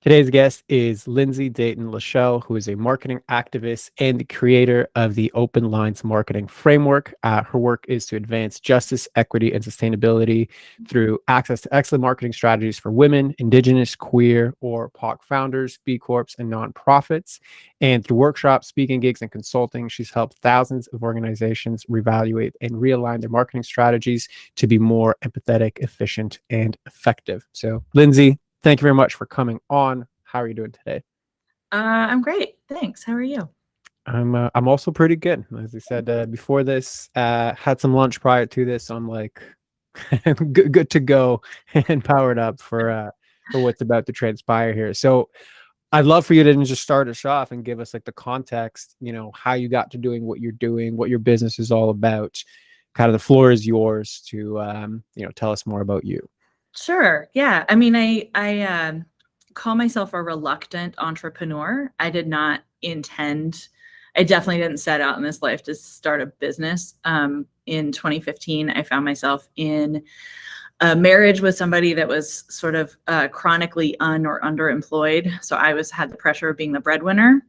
Today's guest is Lindsay Dayton LaShell, who is a marketing activist and the creator of the Open Lines Marketing Framework. Her work is to advance justice, equity, and sustainability through access to excellent marketing strategies for women, indigenous, queer, or POC founders, B Corps, and nonprofits. And through workshops, speaking gigs, and consulting, she's helped thousands of organizations reevaluate and realign their marketing strategies to be more empathetic, efficient, and effective. So, Lindsay, thank you very much for coming on. How are you doing today? I'm great. Thanks. How are you? I'm also pretty good. As I said before this, had some lunch prior to this. So I'm like good to go and powered up for what's about to transpire here. So I'd love for you to just start us off and give us like the context, how you got to doing, what your business is all about. Kind of the floor is yours to tell us more about you. Sure. Yeah. I mean, I call myself a reluctant entrepreneur. I did not intend, I definitely didn't set out in this life to start a business. In 2015, I found myself in a marriage with somebody that was sort of chronically or underemployed. So I had the pressure of being the breadwinner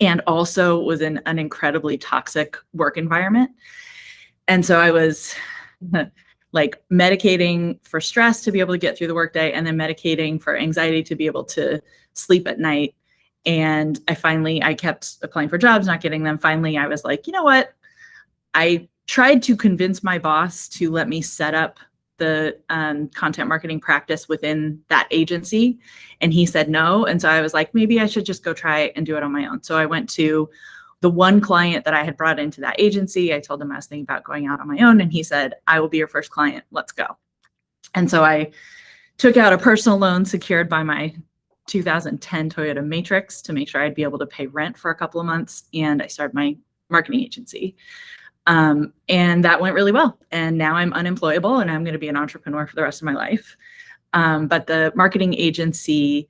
and also was in an incredibly toxic work environment. And so I was like medicating for stress to be able to get through the workday, and then medicating for anxiety to be able to sleep at night. And I kept applying for jobs, not getting them. Finally, I was like, you know what? I tried to convince my boss to let me set up the content marketing practice within that agency. And he said no. And so I was like, maybe I should just go try and do it on my own. So I went to the one client that I had brought into that agency. I told him I was thinking about going out on my own, and he said, I will be your first client. Let's go. And so I took out a personal loan secured by my 2010 Toyota Matrix to make sure I'd be able to pay rent for a couple of months. And I started my marketing agency. And that went really well. And now I'm unemployable and I'm going to be an entrepreneur for the rest of my life. But the marketing agency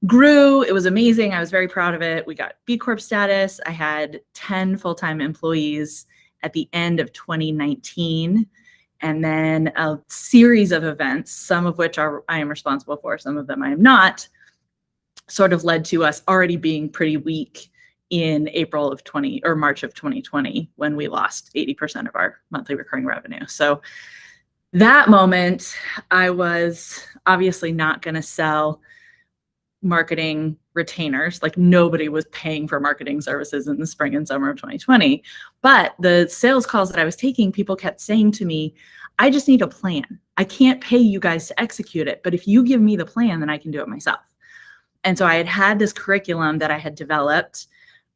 grew. It was amazing. I was very proud of it. We got B Corp status. I had 10 full-time employees at the end of 2019. And then a series of events, some of which I am responsible for, some of them I am not, sort of led to us already being pretty weak in March of 2020, when we lost 80% of our monthly recurring revenue. So that moment, I was obviously not going to sell marketing retainers. Like, nobody was paying for marketing services in the spring and summer of 2020. But the sales calls that I was taking, people kept saying to me, I just need a plan. I can't pay you guys to execute it, but if you give me the plan, then I can do it myself. And so I had this curriculum that I had developed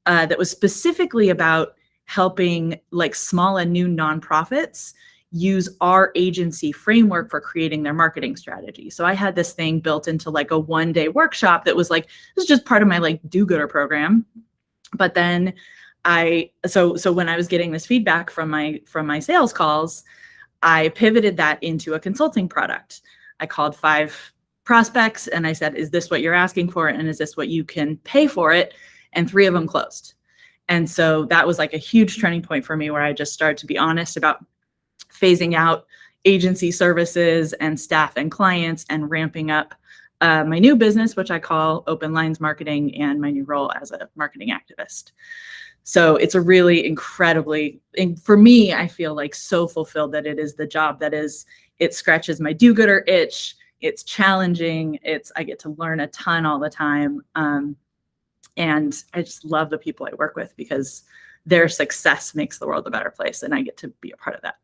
that was specifically about helping like small and new nonprofits use our agency framework for creating their marketing strategy. So I had this thing built into like a one-day workshop that was like, this is just part of my like do-gooder program. But then so when I was getting this feedback from my sales calls, I pivoted that into a consulting product. I called 5 prospects and I said, is this what you're asking for? And is this what you can pay for it? And 3 of them closed. And so that was like a huge turning point for me, where I just started to be honest about phasing out agency services and staff and clients and ramping up my new business, which I call Open Lines Marketing, and my new role as a marketing activist. So it's a really for me, I feel like so fulfilled that it is the job it scratches my do-gooder itch. It's challenging. I get to learn a ton all the time. And I just love the people I work with, because their success makes the world a better place, and I get to be a part of that.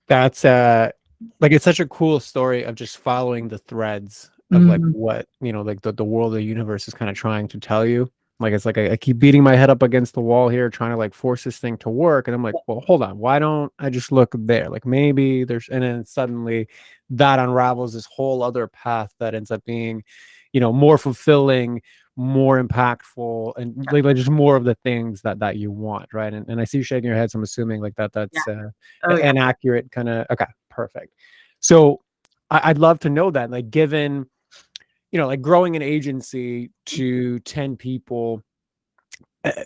That's like, it's such a cool story of just following the threads of like what, like the world, the universe is kind of trying to tell you. Like, it's like I keep beating my head up against the wall here, trying to like force this thing to work. And I'm like, well, hold on, why don't I just look there? Like, maybe and then suddenly that unravels this whole other path that ends up being, more fulfilling, more impactful, and like just more of the things that you want, right? And I see you shaking your head, so I'm assuming like that's an accurate kind of. Okay, perfect. So I'd love to know that, like, given like growing an agency to 10 people,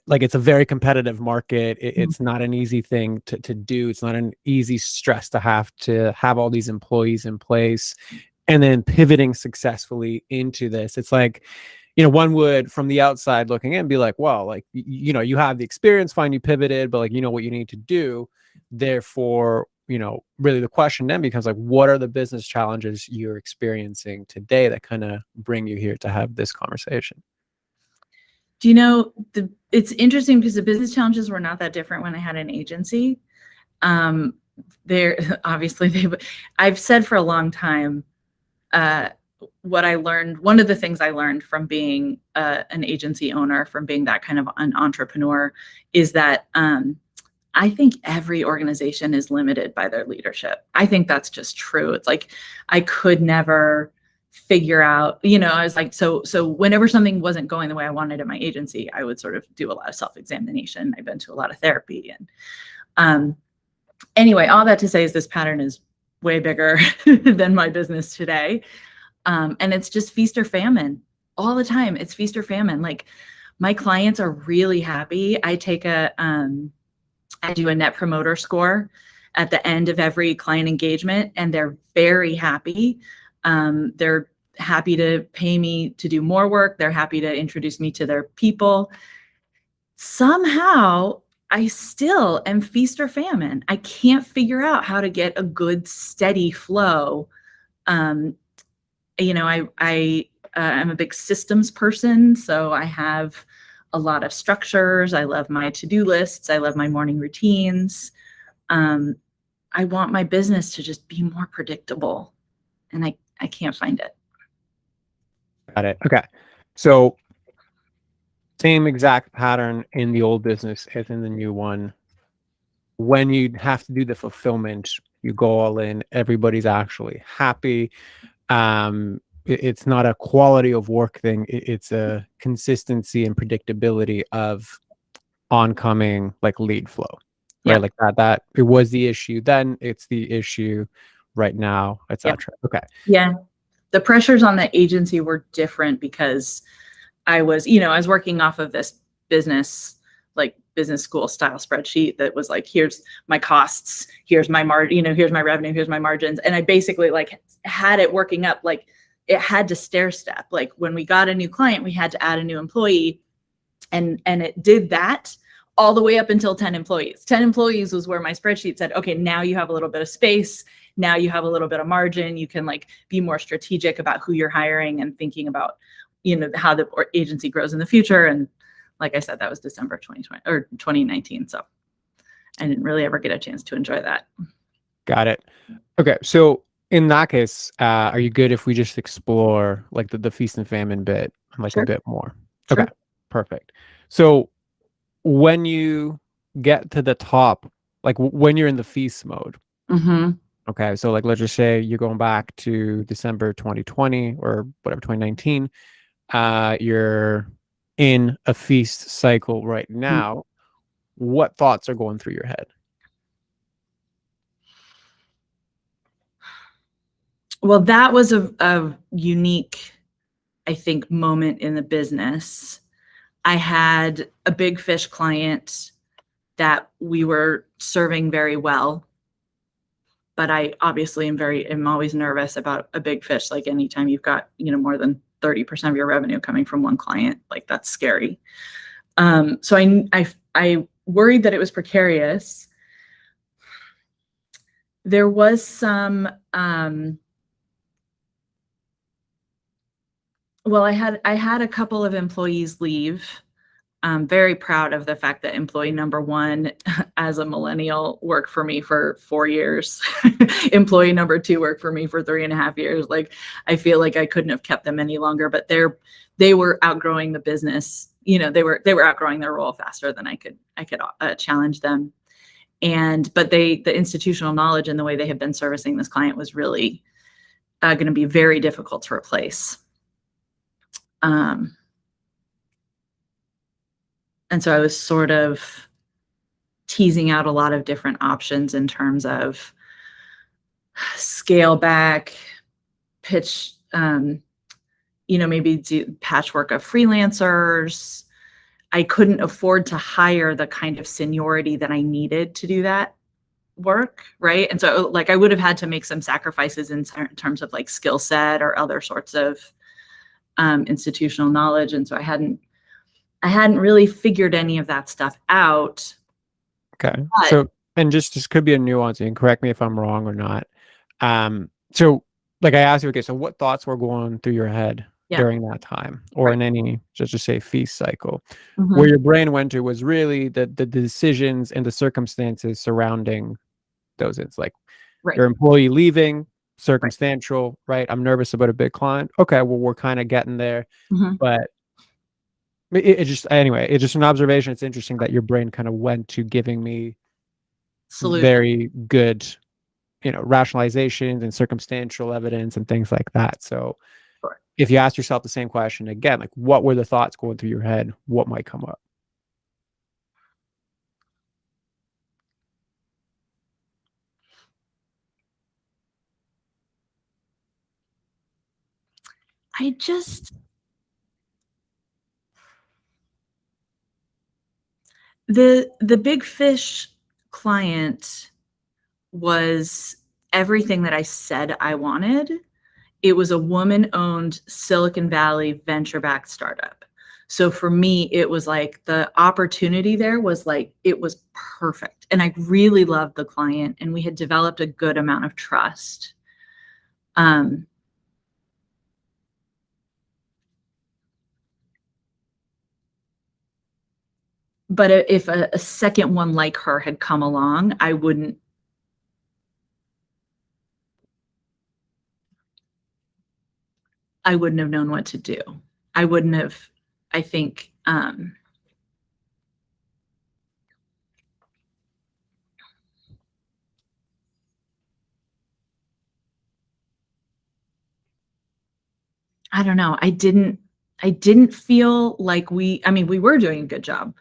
like, it's a very competitive market. It's not an easy thing to do. It's not an easy stress to have all these employees in place. and then pivoting successfully into this. It's like, one would from the outside looking in be like, well, like, you have the experience, fine, you pivoted, but like, you know what you need to do. Therefore, really the question then becomes like, what are the business challenges you're experiencing today that kind of bring you here to have this conversation? Do you know, it's interesting because the business challenges were not that different when I had an agency. They're obviously I've said for a long time, what I learned, one of the things I learned from being an agency owner, from being that kind of an entrepreneur, is that I think every organization is limited by their leadership. I think that's just true. It's like I could never figure out, I was like, so whenever something wasn't going the way I wanted in my agency, I would sort of do a lot of self-examination. I've been to a lot of therapy. And anyway, all that to say is this pattern is way bigger than my business today. And it's just feast or famine all the time. It's feast or famine. Like my clients are really happy. I do a net promoter score at the end of every client engagement, and they're very happy. They're happy to pay me to do more work. They're happy to introduce me to their people. Somehow I still am feast or famine. I can't figure out how to get a good steady flow. I'm a big systems person, so I have a lot of structures. I love my to-do lists. I love my morning routines. I want my business to just be more predictable, and I can't find it. Got it. Okay. So same exact pattern in the old business as in the new one. When you have to do the fulfillment, you go all in, everybody's actually happy. It's not a quality of work thing. It's a consistency and predictability of oncoming like lead flow, right? Yeah. Like that it was the issue then, it's the issue right now, etc. Okay. Yeah. The pressures on the agency were different because I was working off of this business school style spreadsheet that was like, here's my costs, here's my here's my revenue, here's my margins. And I basically like had it working up, like it had to stair step. Like when we got a new client, we had to add a new employee, and it did that all the way up until 10 employees. 10 employees was where my spreadsheet said, okay, now you have a little bit of space. Now you have a little bit of margin. You can like be more strategic about who you're hiring and thinking about, how the agency grows in the future. And like I said, that was December 2020 or 2019. So I didn't really ever get a chance to enjoy that. Got it. Okay. So in that case, are you good if we just explore like the feast and famine bit like Sure. a bit more? Sure. Okay. Perfect. So when you get to the top, like when you're in the feast mode, okay, so like let's just say you're going back to December 2020 or whatever, 2019, you're in a feast cycle right now. What thoughts are going through your head? Well, that was a unique, I think, moment in the business. I had a big fish client that we were serving very well, but I obviously am always nervous about a big fish. Like anytime you've got, more than 30% of your revenue coming from one client, like that's scary. So I worried that it was precarious. There was some, well, I had a couple of employees leave. I'm very proud of the fact that employee number one, as a millennial, worked for me for 4 years. Employee number two worked for me for 3.5 years. Like, I feel like I couldn't have kept them any longer, but they were outgrowing the business. They were outgrowing their role faster than I could challenge them. But the institutional knowledge and the way they have been servicing this client was really going to be very difficult to replace. And so I was sort of teasing out a lot of different options in terms of scale back, pitch, maybe do patchwork of freelancers. I couldn't afford to hire the kind of seniority that I needed to do that. work, right? And so like I would have had to make some sacrifices in terms of like skill set or other sorts of institutional knowledge. And so I hadn't really figured any of that stuff out. Okay. But So, and just this could be a nuance, and correct me if I'm wrong or not. So like I asked you, okay, so what thoughts were going through your head yeah, during that time, or right. in any, just to say, feast cycle? Mm-hmm. Where your brain went to was really the decisions and the circumstances surrounding those. It's like Right. your employee leaving, Right. circumstantial, right? I'm nervous about a big client. Okay, well, we're kind of getting there, Mm-hmm. but it just, anyway, it's just an observation. It's interesting that your brain kind of went to giving me Solution. very good, rationalizations and circumstantial evidence and things like that. So Sure. if you ask yourself the same question again, like what were the thoughts going through your head? What might come up? I just the big fish client was everything that I said I wanted. It was a woman-owned Silicon Valley venture-backed startup. So for me, it was like the opportunity there was like, it was perfect. And I really loved the client and we had developed a good amount of trust. Um, but if a second one like her had come along, I wouldn't have known what to do. I wouldn't have, I think, I don't know. I didn't feel like I mean, we were doing a good job.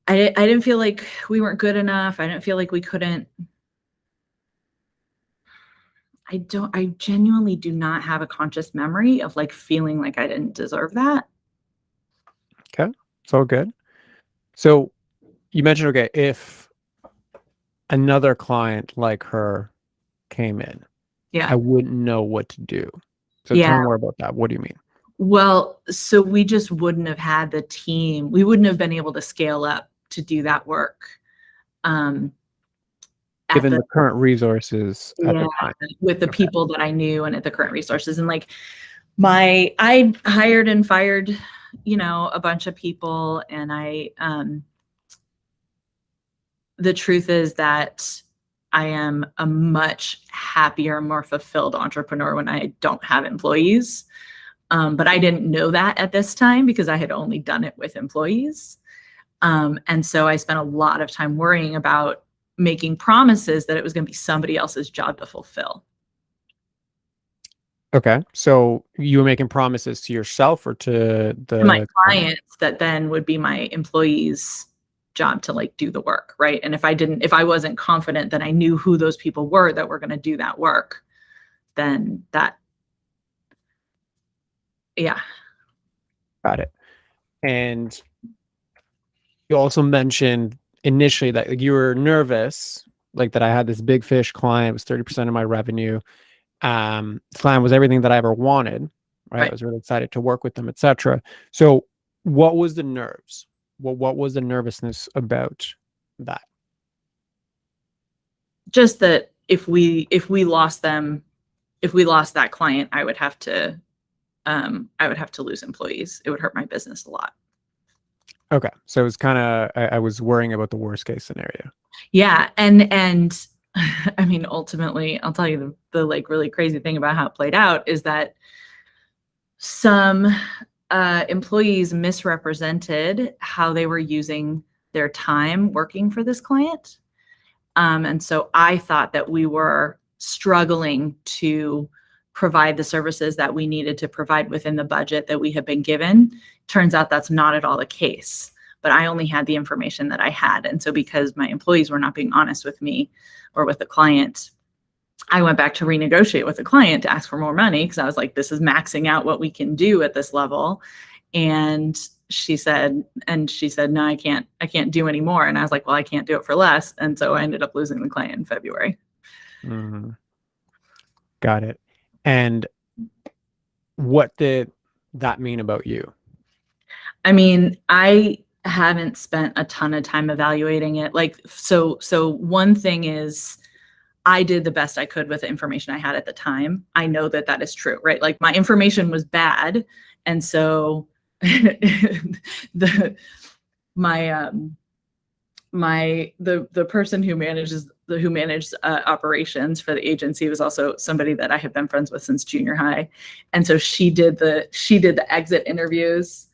I didn't feel like we weren't good enough. I didn't feel like we couldn't. I genuinely do not have a conscious memory of like feeling like I didn't deserve that. Okay. It's all good. So you mentioned, okay, if another client like her came in, Yeah. I wouldn't know what to do. So tell Yeah. me more about that. What do you mean? Well, so we just wouldn't have had the team. We wouldn't have been able to scale up to do that work. Um, at Given the the current resources at Yeah, the time. with the Okay. people that I knew and at the current resources. And like I hired and fired, a bunch of people. And the truth is that I am a much happier, more fulfilled entrepreneur when I don't have employees. But I didn't know that at this time because I had only done it with employees. And so I spent a lot of time worrying about making promises that it was going to be somebody else's job to fulfill. Okay. So you were making promises to yourself or to To my the client? clients that then would be my employees' job to like do the work, right? And if I wasn't confident that I knew who those people were that were going to do that work, then yeah. Got it. And you also mentioned initially that like, you were nervous, like that I had this big fish client, it was 30% of my revenue. This client was everything that I ever wanted, right? I Right. was really excited to work with them, etc. So what was the nerves? What was the nervousness about that? Just that if we lost them, if we lost that client, I would have to lose employees. It would hurt my business a lot. Okay. So it was kind of, I was worrying about the worst case scenario. Yeah. And I mean, ultimately, I'll tell you the like really crazy thing about how it played out is that some employees misrepresented how they were using their time working for this client. And so I thought that we were struggling to provide the services that we needed to provide within the budget that we had been given. Turns out that's not at all the case, but I only had the information that I had. And so because my employees were not being honest with me or with the client, I went back to renegotiate with the client to ask for more money because I was like, this is maxing out what we can do at this level. And she said, no, I can't do any more. And I was like, well, I can't do it for less. And so I ended up losing the client in February. Mhm. Got it. And what did that mean about you? I mean, I haven't spent a ton of time evaluating it. Like, so one thing is I did the best I could with the information I had at the time. I know that that is true, right? Like my information was bad. And so the the person who managed operations for the agency was also somebody that I have been friends with since junior high, and so she did the exit interviews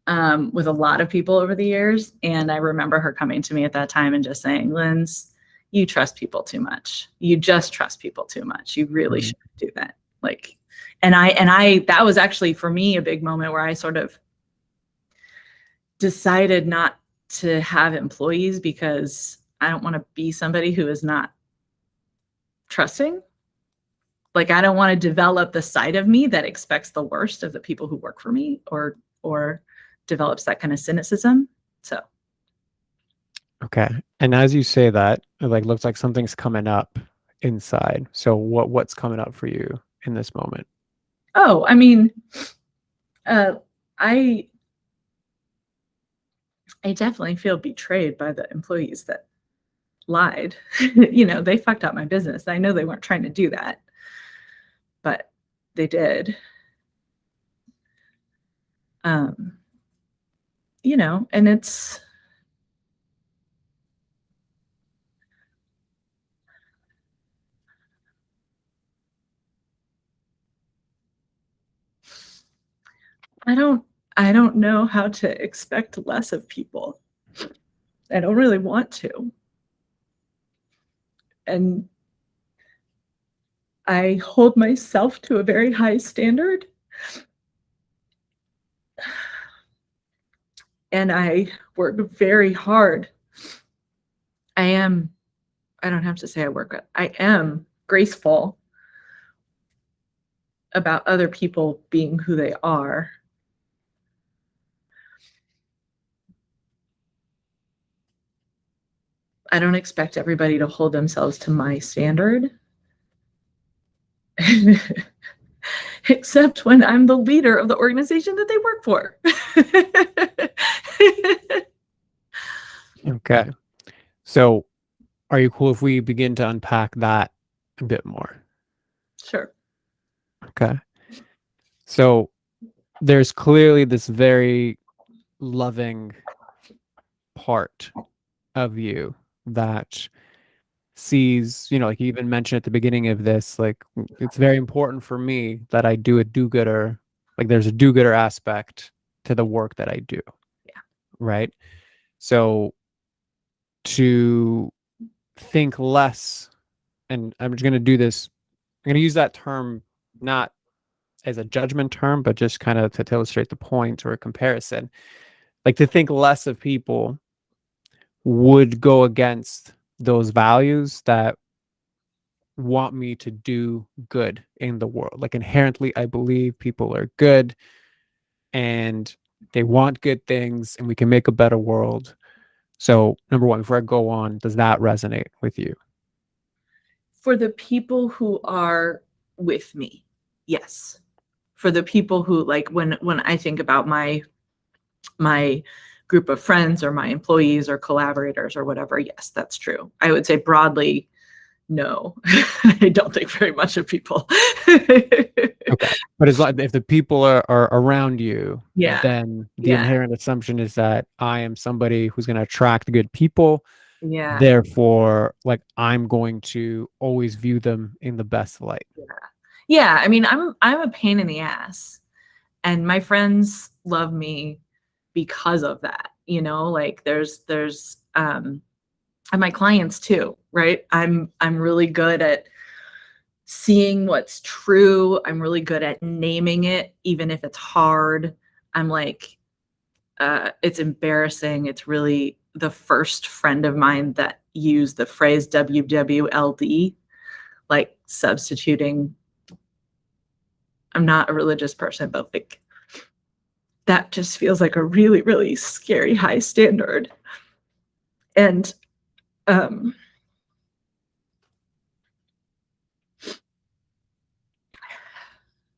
with a lot of people over the years. And I remember her coming to me at that time and just saying, Linz, you trust people too much. You just trust people too much. You really Mhm. shouldn't do that. Like, and I that was actually for me a big moment where I sort of decided not to have employees because I don't want to be somebody who is not trusting. Like I don't want to develop the side of me that expects the worst of the people who work for me or develops that kind of cynicism. So Okay. And as you say that, it like looks like something's coming up inside. So what's coming up for you in this moment? oh, I mean, uh I I definitely feel betrayed by the employees that lied. They fucked up my business. I know they weren't trying to do that, but they did. Um, and I don't I don't know how to expect less of people. I don't really want to. And I hold myself to a very high standard. And I work very hard. I don't have to say I am graceful about other people being who they are. I don't expect everybody to hold themselves to my standard. Except when I'm the leader of the organization that they work for. Okay. So are you cool if we begin to unpack that a bit more? Sure. Okay. So there's clearly this very loving part of you that sees, like you even mentioned at the beginning of this, like it's very important for me that I do a do-gooder, like there's a do-gooder aspect to the work that I do, Yeah. right? So to think less, and I'm just going to do this, I'm going to use that term not as a judgment term, but just kind of to illustrate the point or a comparison, like to think less of people would go against those values that want me to do good in the world. Like inherently, I believe people are good and they want good things and we can make a better world. So, number one, before I go on, does that resonate with you? For the people who are with me, yes. For the people who like when I think about my group of friends or my employees or collaborators or whatever, yes, that's true. I would say broadly, no. I don't think very much of people. Okay. But as like if the people are around you, Yeah. then the Yeah. inherent assumption is that I am somebody who's going to attract good people. Yeah. Therefore, like I'm going to always view them in the best light. Yeah. I mean, I'm a pain in the ass. And my friends love me because of that. Like there's and my clients too, right? I'm really good at seeing what's true. I'm really good at naming it, even if it's hard. I'm like, it's embarrassing. It's really the first friend of mine that used the phrase WWLD, like substituting. I'm not a religious person, but like that just feels like a really, really scary high standard. And um,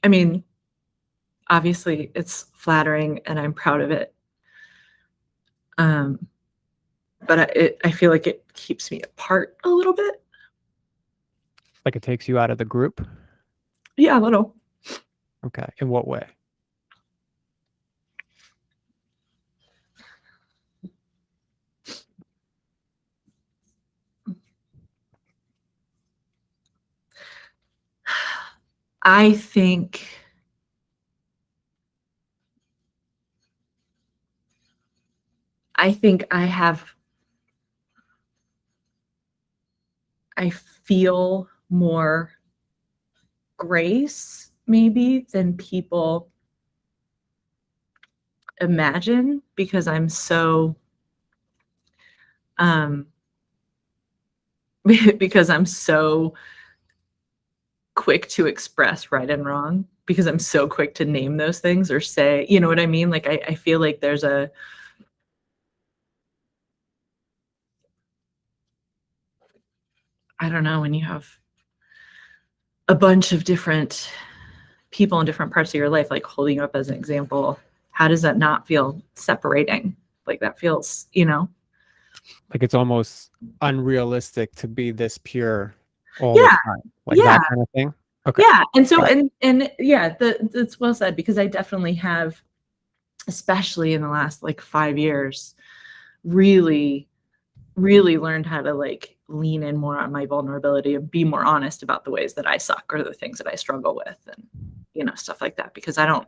I mean, obviously it's flattering and I'm proud of it. But I feel like it keeps me apart a little bit. Like it takes you out of the group? Yeah, a little. Okay. In what way? I think I feel more grace maybe than people imagine because I'm so um because I'm so quick to express right and wrong, because I'm so quick to name those things or say, you know what I mean? Like I feel like there's a I don't know, when you have a bunch of different people in different parts of your life, like holding you up as an example, how does that not feel separating? Like that feels, you know? Like it's almost unrealistic to be this pure all the Yeah, time. Like yeah, that kind of thing. Okay. yeah. And so, Got and yeah, that's well said because I definitely have, especially in the last like 5 years, really, really learned how to like lean in more on my vulnerability and be more honest about the ways that I suck or the things that I struggle with and, you know, stuff like that. Because I don't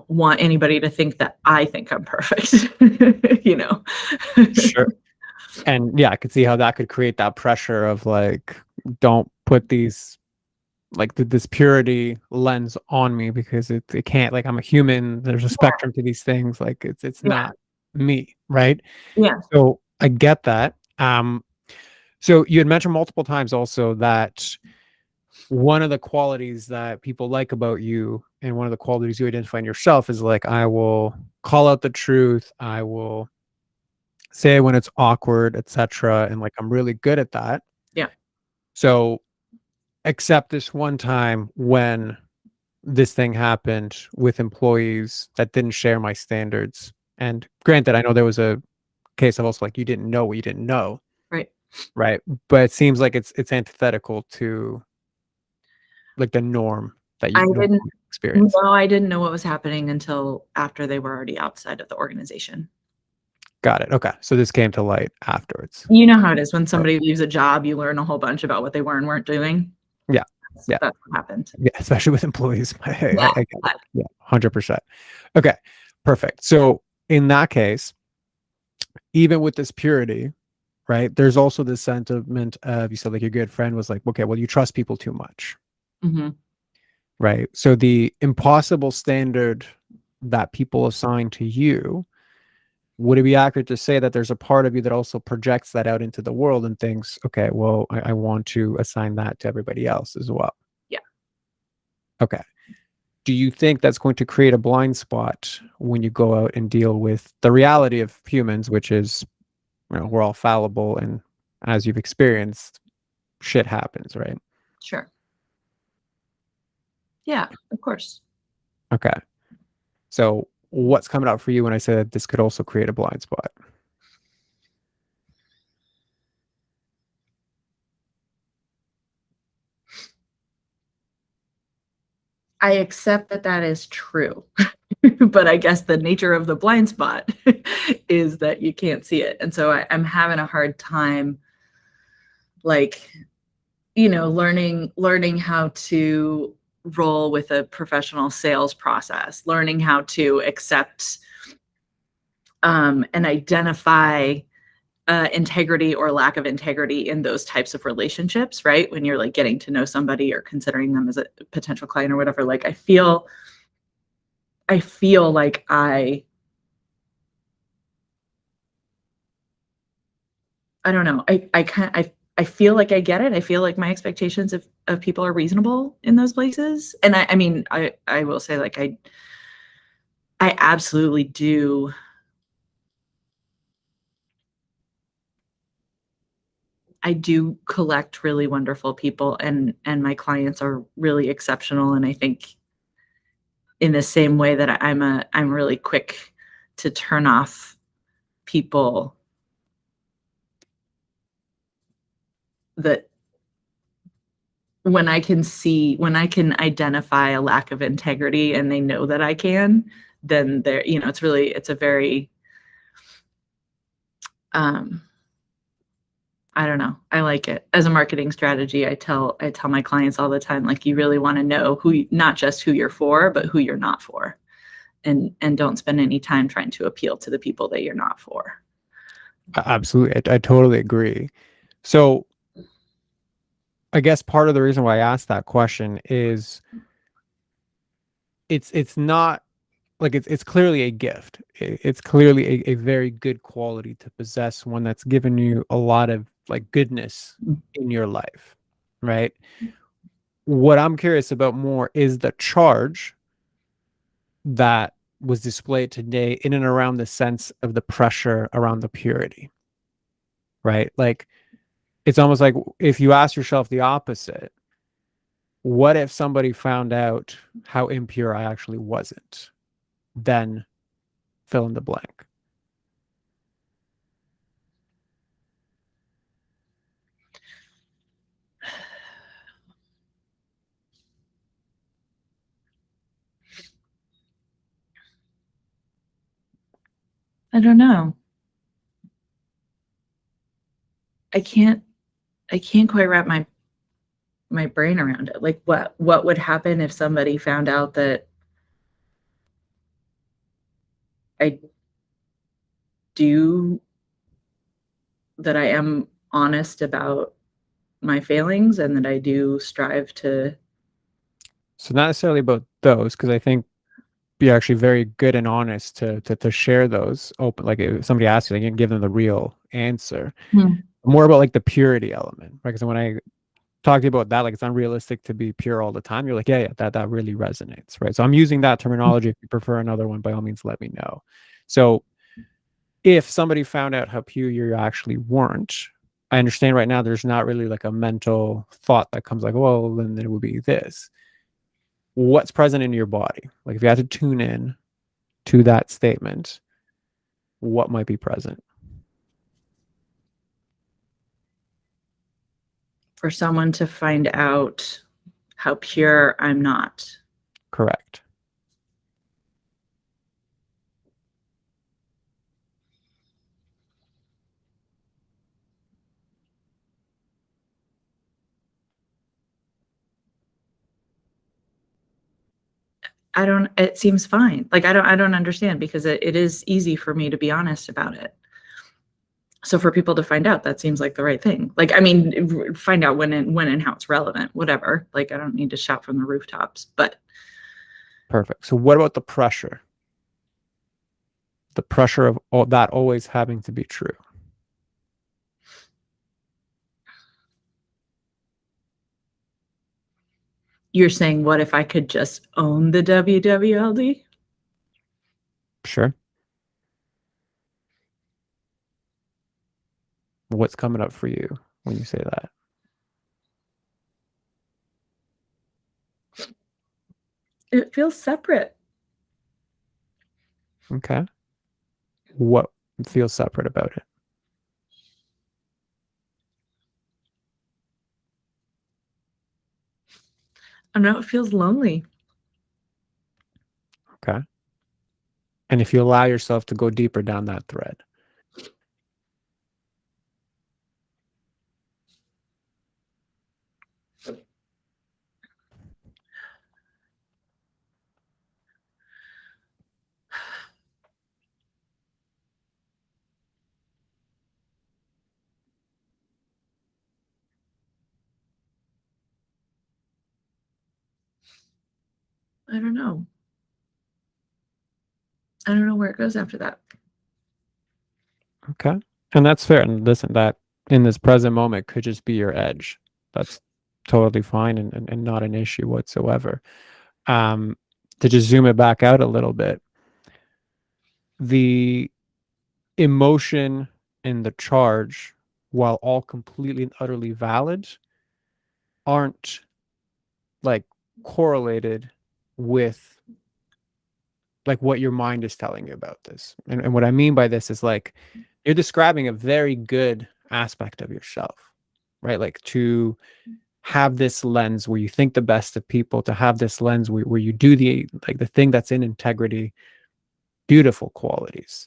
want anybody to think that I think I'm perfect, you know? Sure. And yeah, I could see how that could create that pressure of like, don't put these like this purity lens on me because it can't, like I'm a human. There's a spectrum to these things. Like it's Yeah, not me, right? yeah, So I get that. So you had mentioned multiple times also that one of the qualities that people like about you and one of the qualities you identify in yourself is like, I will call out the truth. I will say when it's awkward, etc. And like, I'm really good at that. yeah. So, except this one time when this thing happened with employees that didn't share my standards. And granted, I know there was a case of also like you didn't know what you didn't know, Right. right? But it seems like it's antithetical to like the norm that you I normally didn't experience. no, I didn't know what was happening until after they were already outside of the organization. Got it. Okay. So this came to light afterwards. You know how it is when Right. somebody leaves a job, you learn a whole bunch about what they were and weren't doing. Yeah. Yeah. That's what happened. Yeah. Especially with employees. Yeah. I get that. Yeah. 100%. Okay. Perfect. So in that case, even with this purity, right, there's also this sentiment of, you said like your good friend was like, okay, well, you trust people too much. Mhm. Right. So the impossible standard that people assign to you, would it be accurate to say that there's a part of you that also projects that out into the world and thinks, okay, well, I want to assign that to everybody else as well? Yeah. Okay. Do you think that's going to create a blind spot when you go out and deal with the reality of humans, which is, you know, we're all fallible and as you've experienced, shit happens, right? Sure. Yeah, of course. Okay. So what's coming out for you when I say that this could also create a blind spot? I accept that that is true. But I guess the nature of the blind spot is that you can't see it. And so I'm having a hard time, like, you know, learning how to roll with a professional sales process, learning how to accept and identify integrity or lack of integrity in those types of relationships, right? When you're like getting to know somebody or considering them as a potential client or whatever, like I feel like I don't know. I feel like I get it. I feel like my expectations of people are reasonable in those places. And I mean, I will say like I absolutely do. I do collect really wonderful people, and my clients are really exceptional, and I think in the same way that I'm really quick to turn off people that when I can identify a lack of integrity and they know that I can, then it's a very, um, I don't know. I like it. As a marketing strategy, I tell my clients all the time, like, you really wanna know not just who you're for, but who you're not for, and don't spend any time trying to appeal to the people that you're not for. Absolutely. I totally agree. So I guess part of the reason why I asked that question is it's not like it's clearly a gift. It's clearly a very good quality to possess, one that's given you a lot of like goodness in your life, right? What I'm curious about more is the charge that was displayed today in and around the sense of the pressure around the purity, right? Like it's almost like if you ask yourself the opposite, what if somebody found out how impure I actually wasn't? Then fill in the blank. I don't know. I can't I can't quite wrap my brain around it. Like, what would happen if somebody found out that I do that I am honest about my failings and that I do strive to. So not necessarily about those, because I think be actually very good and honest to share those open. Like if somebody asks you, like, you can give them the real answer. Hmm. More about like the purity element, right? Because when I talk to you about that, like it's unrealistic to be pure all the time. You're like, yeah, that really resonates, right? So I'm using that terminology. If you prefer another one, by all means, let me know. So if somebody found out how pure you actually weren't, I understand right now there's not really like a mental thought that comes like, well, then it would be this. What's present in your body? Like if you had to tune in to that statement, what might be present? For someone to find out how pure I'm not. Correct. It seems fine. Like, I don't understand because it is easy for me to be honest about it. So for people to find out, that seems like the right thing. Like, I mean, find out when and how it's relevant, whatever. Like, I don't need to shout from the rooftops, but Perfect. So what about the pressure? The pressure of all that always having to be true. you're saying, what if I could just own the WWLD? Sure. What's coming up for you when you say that? It feels separate. Okay. What feels separate about it? I know it feels lonely. Okay. And if you allow yourself to go deeper down that thread, I don't know. I don't know where it goes after that. okay. And that's fair. And listen, that in this present moment could just be your edge. That's totally fine and not an issue whatsoever. To just zoom it back out a little bit, the emotion and the charge, while all completely and utterly valid, aren't like correlated with like what your mind is telling you about this. And what I mean by this is like you're describing a very good aspect of yourself, right? Like to have this lens where you think the best of people, to have this lens where you do the like the thing that's in integrity, beautiful qualities.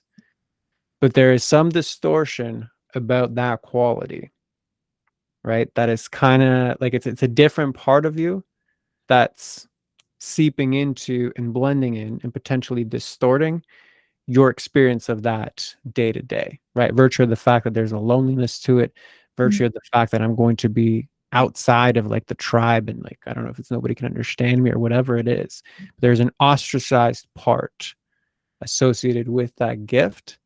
But there is some distortion about that quality, right? That is kind of like it's a different part of you that's seeping into and blending in and potentially distorting your experience of that day to day, right? Virtue of the fact that there's a loneliness to it, virtue of the fact that I'm going to be outside of like the tribe and like, I don't know if it's nobody can understand me or whatever it is. There's an ostracized part associated with that gift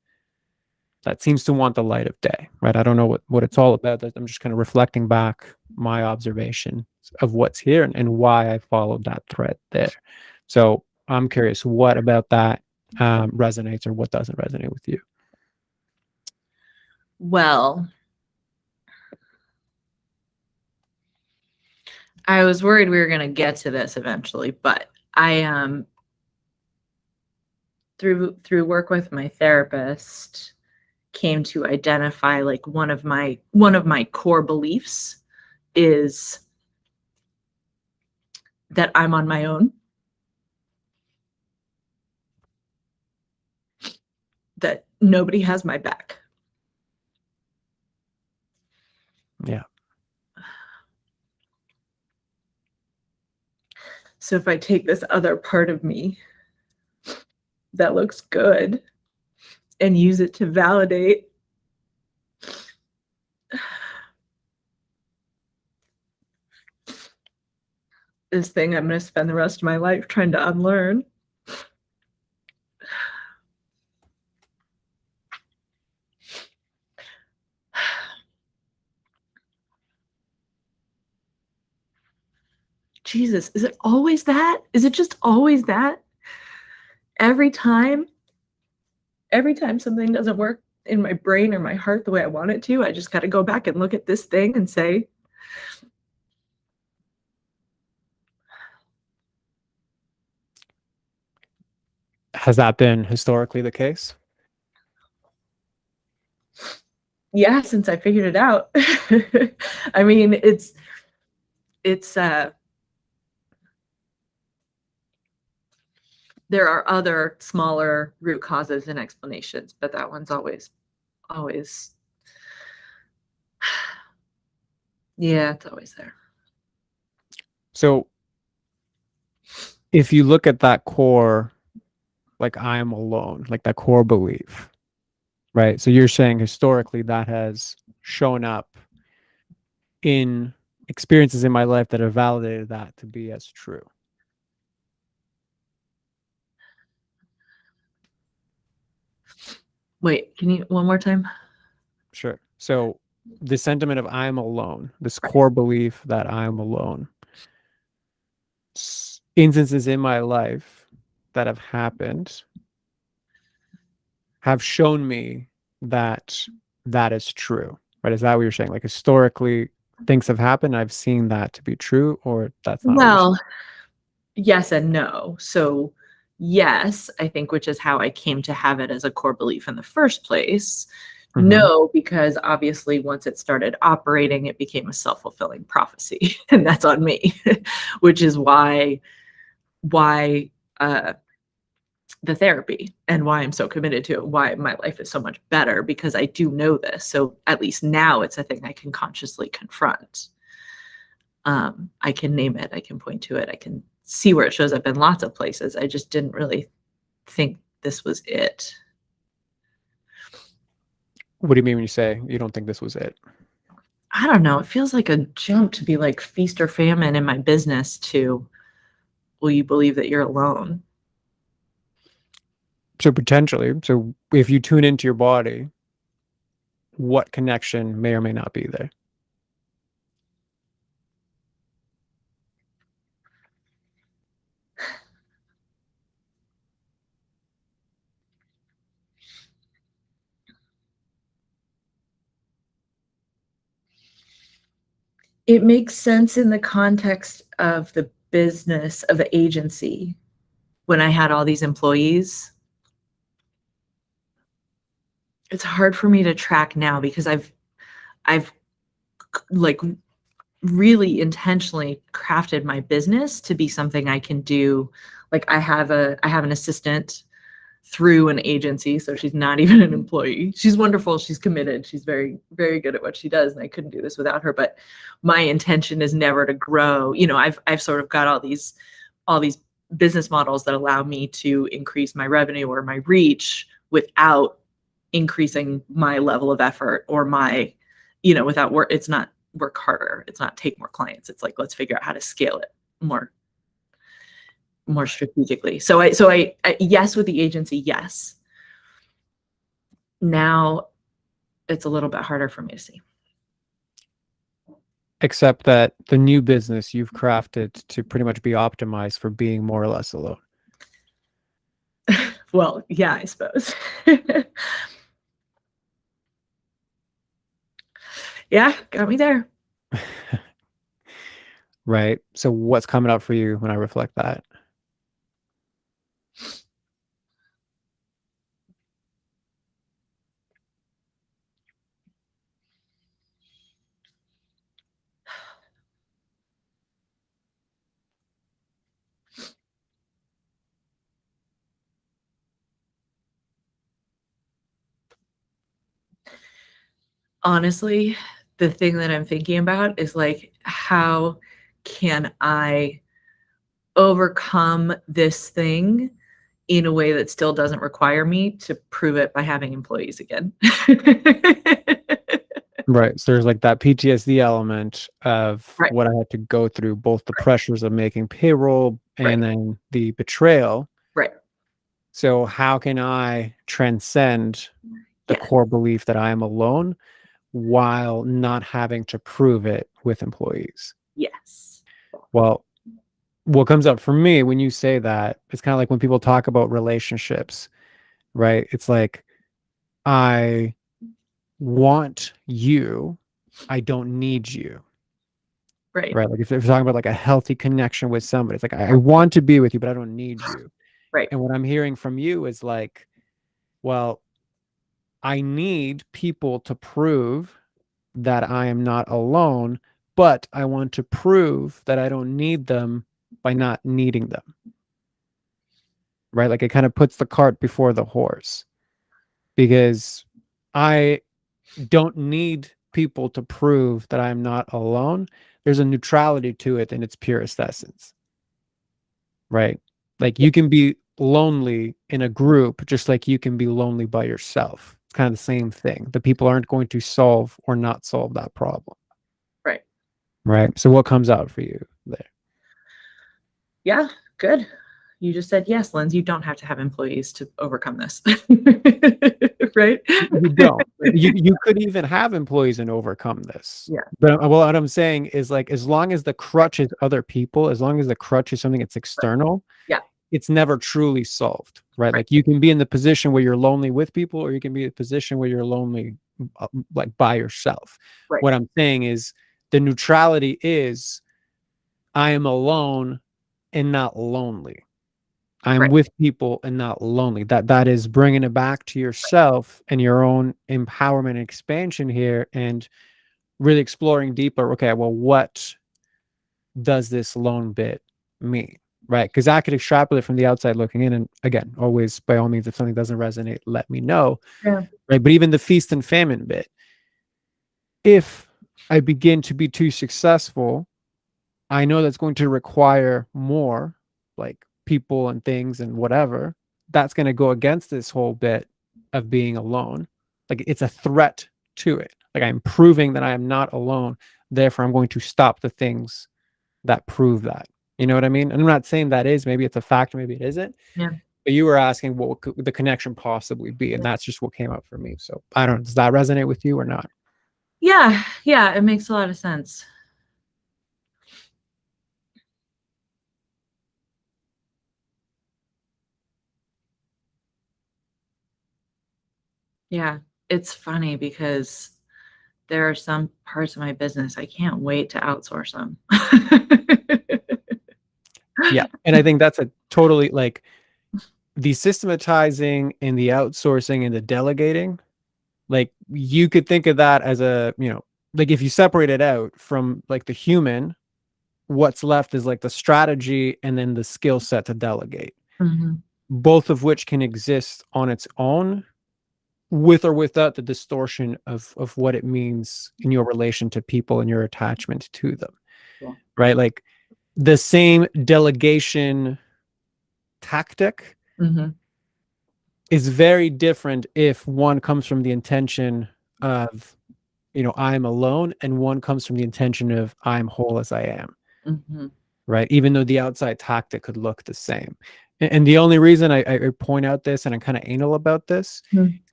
that seems to want the light of day, right? I don't know what it's all about. I'm just kind of reflecting back my observation of what's here and why I followed that thread there. So I'm curious, what about that resonates or what doesn't resonate with you? Well, I was worried we were going to get to this eventually, but I through work with my therapist came to identify like one of my core beliefs is that I'm on my own, that nobody has my back. Yeah. So if I take this other part of me that looks good and use it to validate this thing I'm going to spend the rest of my life trying to unlearn. Jesus, is it always that? Is it just always that? Every time something doesn't work in my brain or my heart the way I want it to, I just got to go back and look at this thing and say, Has that been historically the case? yeah, since I figured it out. I mean, it's there are other smaller root causes and explanations, but that one's always yeah, it's always there. So if you look at that core, like I am alone, like that core belief, right? So you're saying historically that has shown up in experiences in my life that have validated that to be as true. Wait, can you one more time? Sure. So the sentiment of I'm alone, this core belief that I'm alone, instances in my life that have happened have shown me that that is true, right? Is that what you're saying? Like historically, things have happened. I've seen that to be true, or that's not what you're saying? Well, yes and no. So, yes, I think, which is how I came to have it as a core belief in the first place. Mm-hmm. No, because obviously once it started operating, it became a self-fulfilling prophecy, and that's on me, which is why the therapy and why I'm so committed to it, why my life is so much better, because I do know this. So at least now it's a thing I can consciously confront. I can name it, I can point to it, I can see where it shows up in lots of places. I just didn't really think this was it. What do you mean when you say you don't think this was it? I don't know. It feels like a jump to be like feast or famine in my business to, will you believe that you're alone? So potentially, so if you tune into your body, what connection may or may not be there? It makes sense in the context of the business of the agency. When I had all these employees, it's hard for me to track now because I've like really intentionally crafted my business to be something I can do. Like I have an assistant through an agency, so she's not even an employee. She's wonderful, she's committed, she's very, very good at what she does, and I couldn't do this without her. But my intention is never to grow. You know, I've sort of got all these business models that allow me to increase my revenue or my reach without increasing my level of effort or my, you know, without work. It's not work harder. It's not take more clients. It's like, let's figure out how to scale it more strategically. So I yes, with the agency, yes. Now it's a little bit harder for me to see. Except that the new business you've crafted to pretty much be optimized for being more or less alone. Well, yeah, I suppose. Yeah, got me there. Right. So what's coming up for you when I reflect that? Honestly, the thing that I'm thinking about is like, how can I overcome this thing in a way that still doesn't require me to prove it by having employees again? Right. So there's like that PTSD element of Right, what I had to go through, both the pressures of making payroll right, and then the betrayal. right. So how can I transcend the Yeah, core belief that I am alone while not having to prove it with employees? yes. Well, what comes up for me when you say that, it's kind of like when people talk about relationships, right? It's like, I want you, I don't need you. Right, Right. Like if they're talking about like a healthy connection with somebody, it's like, I want to be with you, but I don't need you. right. And what I'm hearing from you is like, well, I need people to prove that I am not alone, but I want to prove that I don't need them by not needing them. Right. Like it kind of puts the cart before the horse because I don't need people to prove that I'm not alone. There's a neutrality to it in its purest essence. Right. Like Yeah, you can be lonely in a group just like you can be lonely by yourself. It's kind of the same thing. The people aren't going to solve or not solve that problem. right. Right. So what comes out for you there? Yeah, good. You just said, yes, Lindsay, you don't have to have employees to overcome this. Right? You don't. You could even have employees and overcome this. Yeah, But well, what I'm saying is like as long as the crutch is other people, as long as the crutch is something that's right. external, Yeah, it's never truly solved, right? right, Like you can be in the position where you're lonely with people, or you can be in a position where you're lonely, like by yourself. right, What I'm saying is the neutrality is I am alone and not lonely. I'm right, with people and not lonely. That is bringing it back to yourself and your own empowerment and expansion here, and really exploring deeper. Okay, well, what does this lone bit mean? Right. Because I could extrapolate from the outside looking in. And again, always by all means, if something doesn't resonate, let me know. yeah, Right. But even the feast and famine bit, if I begin to be too successful, I know that's going to require more like people and things and whatever. That's going to go against this whole bit of being alone. Like it's a threat to it. Like I'm proving that I am not alone. Therefore, I'm going to stop the things that prove that. You know what I mean? And I'm not saying that is, maybe it's a fact, maybe it isn't. yeah. But you were asking what could the connection possibly be, and that's just what came up for me. So I don't know, does that resonate with you or not? Yeah, yeah, it makes a lot of sense. Yeah, it's funny because there are some parts of my business I can't wait to outsource them. Yeah. And I think that's a totally like the systematizing and the outsourcing and the delegating. Like you could think of that as a, like if you separate it out from like the human, what's left is like the strategy and then the skill set to delegate, both of which can exist on its own with or without the distortion of what it means in your relation to people and your attachment to them. Yeah. Right? Like the same delegation tactic is very different if one comes from the intention of, I'm alone, and one comes from the intention of I'm whole as I am. Right? Even though the outside tactic could look the same. And the only reason I point out this and I'm kind of anal about this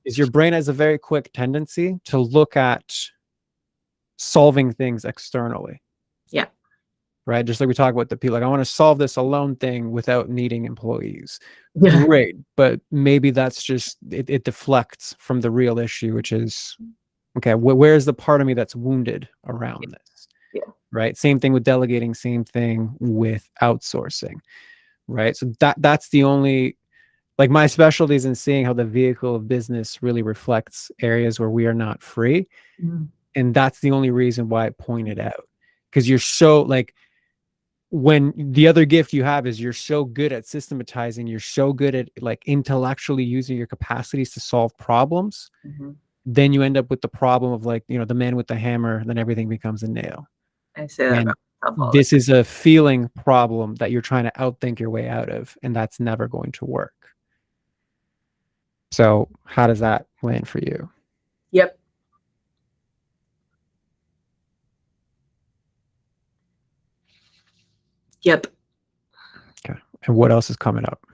is your brain has a very quick tendency to look at solving things externally. Yeah. Right? Just like we talk about the people, like I want to solve this alone thing without needing employees. Yeah. Great. But maybe that's just, it deflects from the real issue, which is, okay, where's the part of me that's wounded around this? Yeah. Right? Same thing with delegating, same thing with outsourcing. Right? So that's the only, like my specialty is in seeing how the vehicle of business really reflects areas where we are not free. And that's the only reason why I pointed out. Because you're so like, when the other gift you have is you're so good at systematizing, you're so good at like intellectually using your capacities to solve problems, then you end up with the problem of like, the man with the hammer, then everything becomes a nail. I say that And about myself all this is a feeling problem that you're trying to outthink your way out of, and that's never going to work. So how does that land for you? Yep. Yep. Okay. And what else is coming up?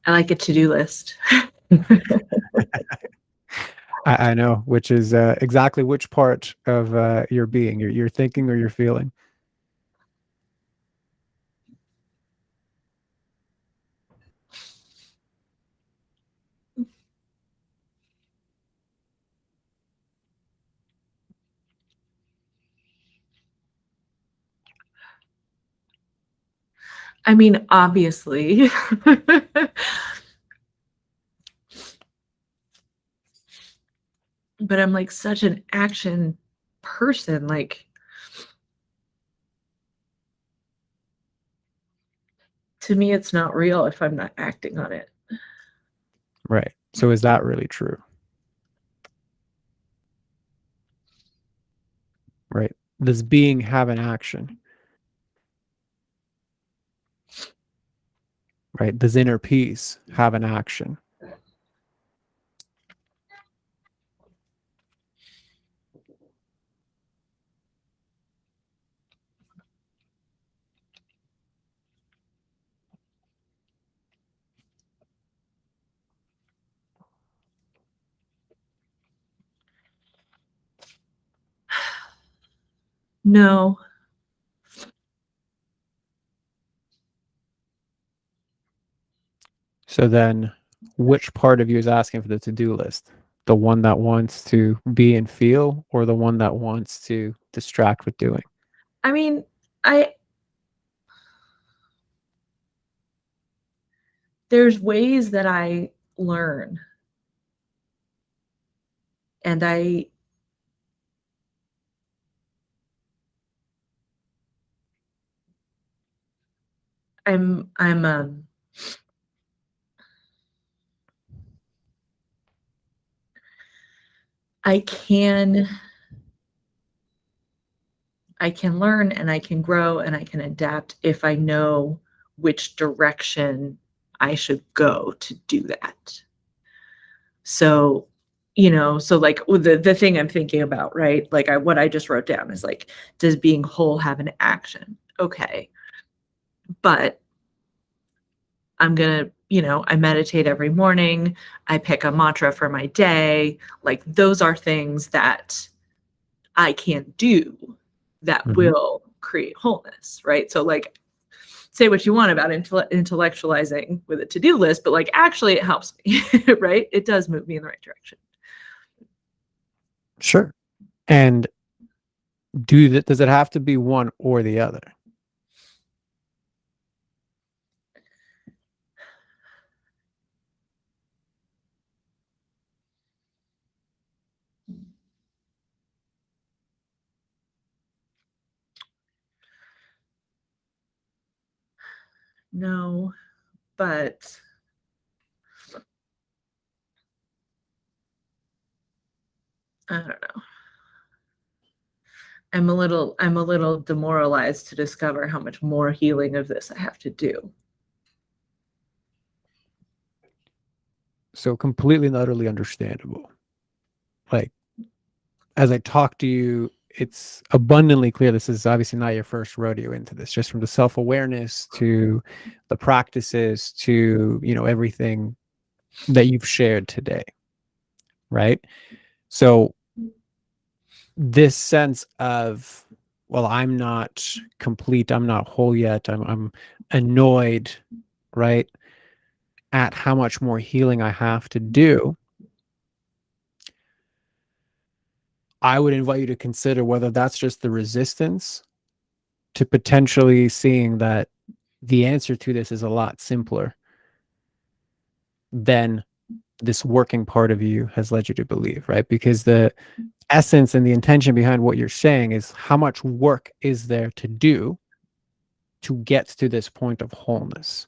I like a to-do list. I know, which is exactly which part of your being, your thinking or your feeling. I mean, obviously. But I'm like such an action person. Like, to me, it's not real if I'm not acting on it. Right. So is that really true? Right. Does being have an action? Right. Does inner peace have an action? No. So then which part of you is asking for the to-do list? The one that wants to be and feel, or the one that wants to distract with doing? I mean, there's ways that I learn. And I'm I can learn and I can grow and I can adapt if I know which direction I should go to do that. So, so like the thing I'm thinking about, right? Like what I just wrote down is like, does being whole have an action? Okay. But I'm going to, I meditate every morning. I pick a mantra for my day. Like those are things that I can do that will create wholeness, right? So like, say what you want about intellectualizing with a to-do list, but like actually it helps me, right? It does move me in the right direction. Sure. And does it have to be one or the other? No, but I don't know. I'm a little demoralized to discover how much more healing of this I have to do. So completely and utterly understandable. Like, as I talk to you, it's abundantly clear this is obviously not your first rodeo into this, just from the self-awareness to the practices to, everything that you've shared today. Right. So this sense of, well, I'm not complete, I'm not whole yet, I'm annoyed, right, at how much more healing I have to do, I would invite you to consider whether that's just the resistance to potentially seeing that the answer to this is a lot simpler than this working part of you has led you to believe, right? Because the essence and the intention behind what you're saying is how much work is there to do to get to this point of wholeness.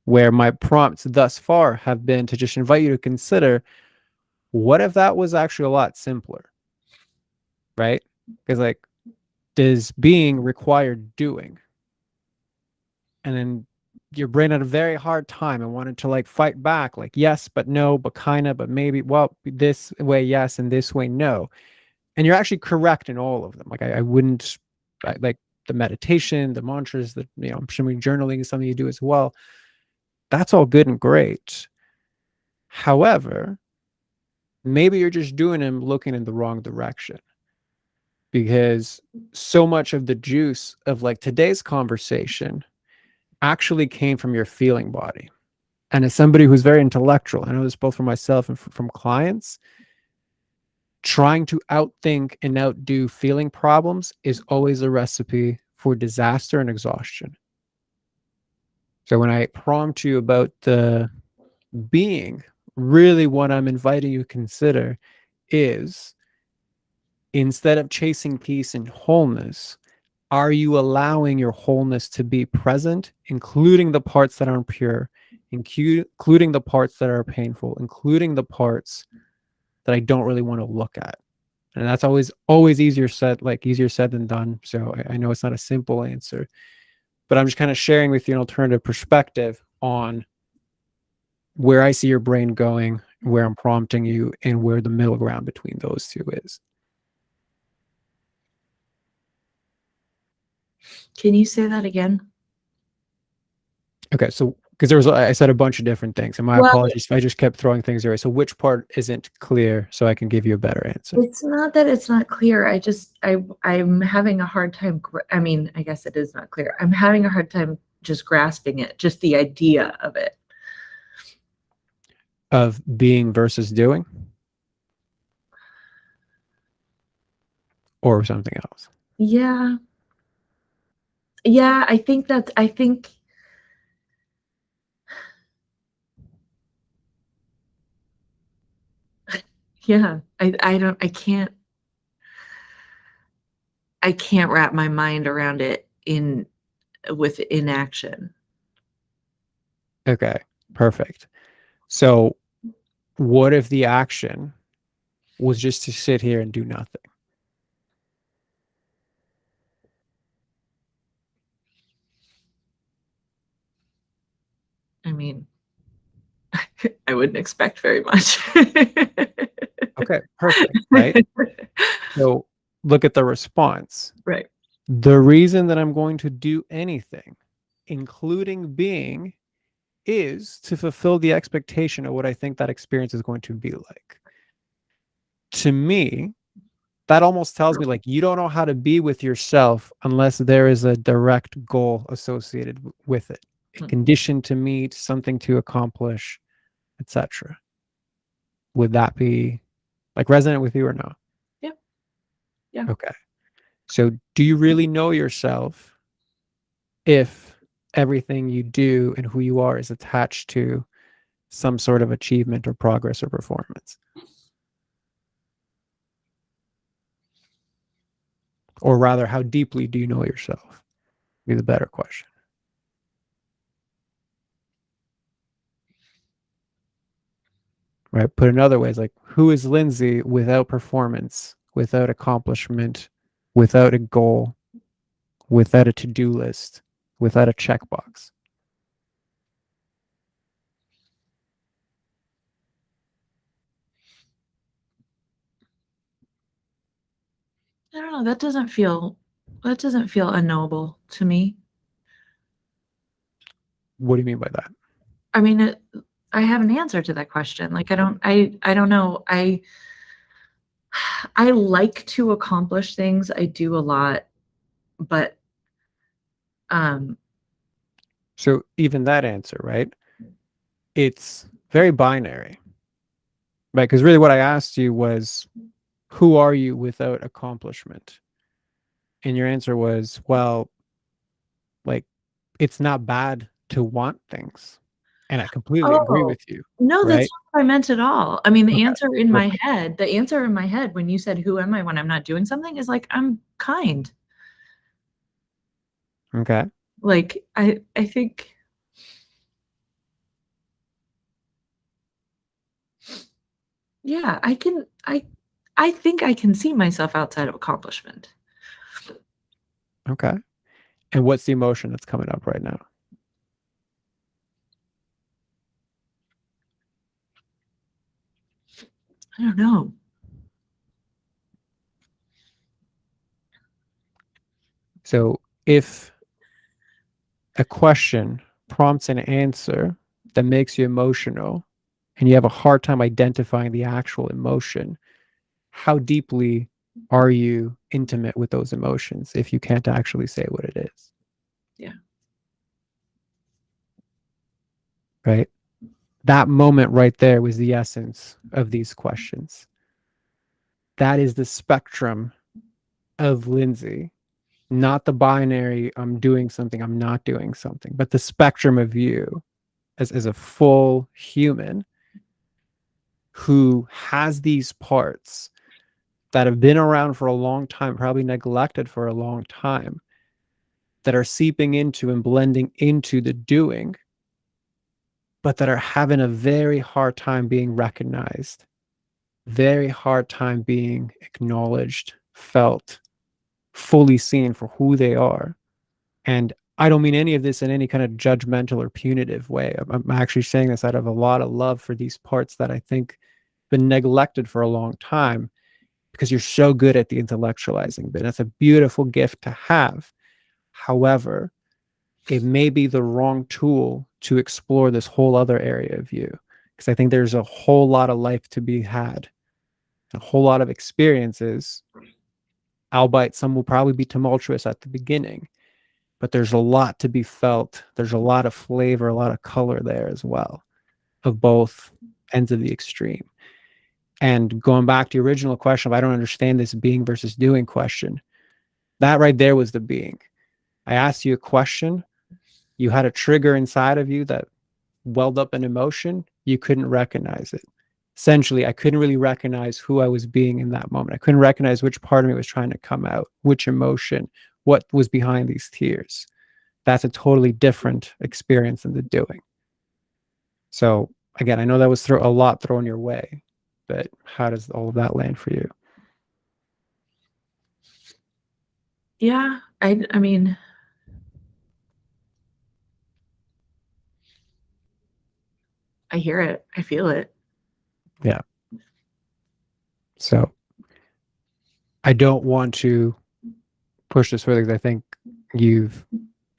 Where my prompts thus far have been to just invite you to consider, what if that was actually a lot simpler, right? Because, like, does being require doing? And then your brain had a very hard time and wanted to like fight back, like, yes, but no, but kind of, but maybe, well, this way, yes, and this way, no. And you're actually correct in all of them. Like, I wouldn't, like the meditation, the mantras, that, I'm assuming journaling is something you do as well. That's all good and great. However, maybe you're just doing them looking in the wrong direction, because so much of the juice of like today's conversation actually came from your feeling body. And as somebody who's very intellectual, I know this both from myself and from clients, trying to outthink and outdo feeling problems is always a recipe for disaster and exhaustion. So when I prompt you about the being, really what I'm inviting you to consider is, instead of chasing peace and wholeness, are you allowing your wholeness to be present, including the parts that aren't pure, including the parts that are painful, including the parts that I don't really want to look at? And that's always easier said than done. So I know it's not a simple answer, but I'm just kind of sharing with you an alternative perspective on where I see your brain going, where I'm prompting you, and where the middle ground between those two is. Can you say that again? Okay, so because I said a bunch of different things, and my Well, apologies if I just kept throwing things away. So which part isn't clear, so I can give you a better answer? it's not that it's not clear. I'm having a hard time. I mean, I guess it is not clear. I'm having a hard time just grasping it, just the idea of it. Of being versus doing, or something else? Yeah. Yeah, I think yeah, I can't wrap my mind around it with inaction. Okay, perfect. So what if the action was just to sit here and do nothing? I mean, I wouldn't expect very much. Okay, perfect, right? So look at the response. Right. The reason that I'm going to do anything, including being, is to fulfill the expectation of what I think that experience is going to be like. To me, that almost tells me, like, you don't know how to be with yourself unless there is a direct goal associated with it, a condition to meet, something to accomplish, etc. Would that be Like resonant with you or no? Yeah. Yeah. Okay. So do you really know yourself if everything you do and who you are is attached to some sort of achievement or progress or performance? Or rather, how deeply do you know yourself? Be the better question. Right? Put another way, it's like, who is Lindsay without performance, without accomplishment, without a goal, without a to-do list, without a checkbox? I don't know. That doesn't feel unknowable to me. What do you mean by that? I mean, I have an answer to that question. Like, I don't know. I like to accomplish things. I do a lot, but um, So even that answer, right? It's very binary, right? Because really what I asked you was, who are you without accomplishment? And your answer was, well, like, it's not bad to want things. And I completely agree oh, with you, no, that's right? not what I meant at all. I mean, Okay, perfect. the answer in my head when you said, "Who am I when I'm not doing something?" is like, I'm kind. Okay. Like, I think, yeah, I think I can see myself outside of accomplishment. Okay. And what's the emotion that's coming up right now? I don't know. So if a question prompts an answer that makes you emotional and you have a hard time identifying the actual emotion, how deeply are you intimate with those emotions if you can't actually say what it is? Yeah. Right? That moment right there was the essence of these questions. That is the spectrum of Lindsay, not the binary, I'm doing something, I'm not doing something, but the spectrum of you as a full human who has these parts that have been around for a long time, probably neglected for a long time, that are seeping into and blending into the doing, but that are having a very hard time being recognized, very hard time being acknowledged, felt, fully seen for who they are. And I don't mean any of this in any kind of judgmental or punitive way. I'm actually saying this out of a lot of love for these parts that I think been neglected for a long time because you're so good at the intellectualizing bit. That's a beautiful gift to have. However, it may be the wrong tool to explore this whole other area of you because I think there's a whole lot of life to be had, a whole lot of experiences, albeit some will probably be tumultuous at the beginning, but there's a lot to be felt. There's a lot of flavor, a lot of color there as well, of both ends of the extreme. And going back to the original question of I don't understand this being versus doing question, that right there was the being. I asked you a question, you had a trigger inside of you that welled up an emotion, you couldn't recognize it. Essentially, I couldn't really recognize who I was being in that moment. I couldn't recognize which part of me was trying to come out, which emotion, what was behind these tears. That's a totally different experience than the doing. So again, I know that was a lot thrown your way, but how does all of that land for you? Yeah. I mean, I hear it. I feel it. Yeah. So I don't want to push this further because I think you've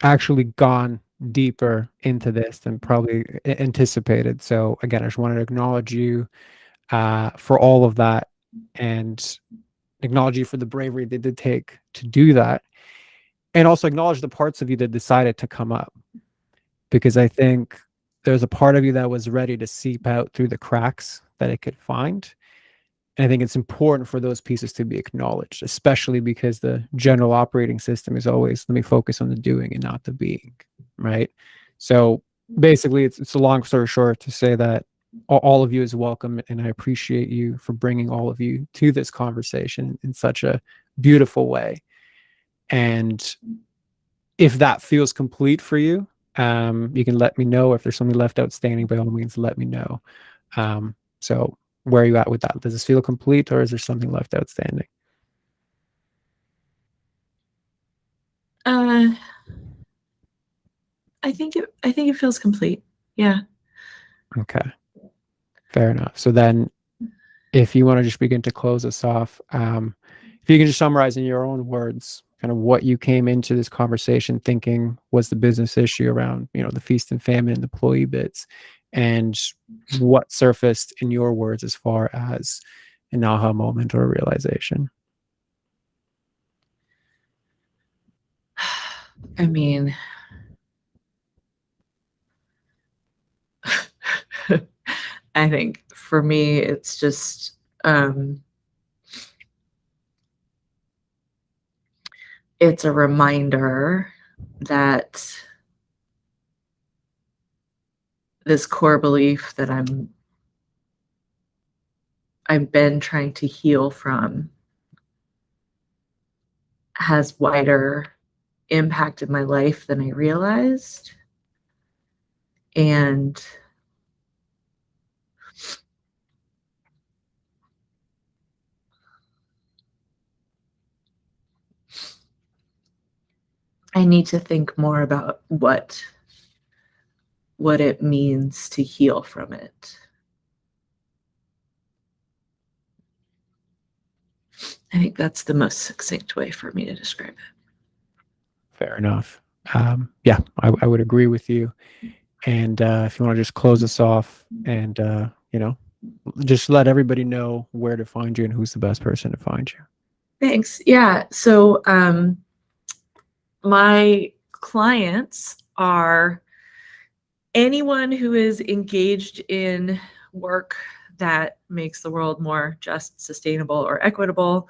actually gone deeper into this than probably anticipated. So again, I just wanted to acknowledge you for all of that and acknowledge you for the bravery they did take to do that. And also acknowledge the parts of you that decided to come up because I think there's a part of you that was ready to seep out through the cracks that it could find. And I think it's important for those pieces to be acknowledged, especially because the general operating system is always, let me focus on the doing and not the being, right? So basically, it's a long story short to say that all of you is welcome, and I appreciate you for bringing all of you to this conversation in such a beautiful way. And if that feels complete for you, you can let me know. If there's something left outstanding, by all means, let me know. So where are you at with that? Does this feel complete, or is there something left outstanding? I think it feels complete. Yeah. Okay, fair enough. So then, if you want to just begin to close us off, if you can just summarize in your own words, kind of what you came into this conversation thinking was the business issue around, the feast and famine and employee bits, and what surfaced in your words as far as an aha moment or a realization. I mean, I think for me, it's just it's a reminder that this core belief that I've been trying to heal from has wider impact in my life than I realized. And I need to think more about what it means to heal from it. I think that's the most succinct way for me to describe it. Fair enough. Yeah, I would agree with you. And if you want to just close us off and, just let everybody know where to find you and who's the best person to find you. Thanks. Yeah. So my clients are anyone who is engaged in work that makes the world more just, sustainable, or equitable,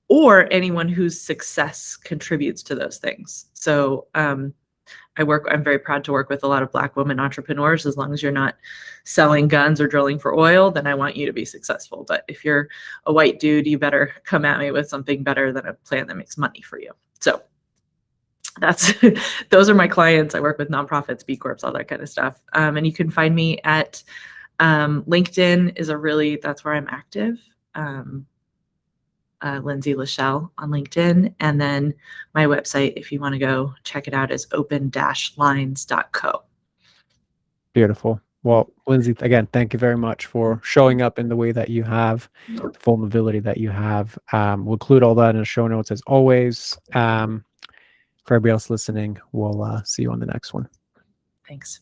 or anyone whose success contributes to those things. So I'm very proud to work with a lot of Black women entrepreneurs. As long as you're not selling guns or drilling for oil, then I want you to be successful. But if you're a white dude, you better come at me with something better than a plan that makes money for you. So that's those are my clients. I work with nonprofits, B Corps, all that kind of stuff. And you can find me at LinkedIn that's where I'm active. Lindsay LaShell on LinkedIn. And then my website, if you want to go check it out, is open-lines.co. Beautiful. Well, Lindsay, again, thank you very much for showing up in the way that you have, the vulnerability that you have. We'll include all that in the show notes as always. For everybody else listening, we'll see you on the next one. Thanks.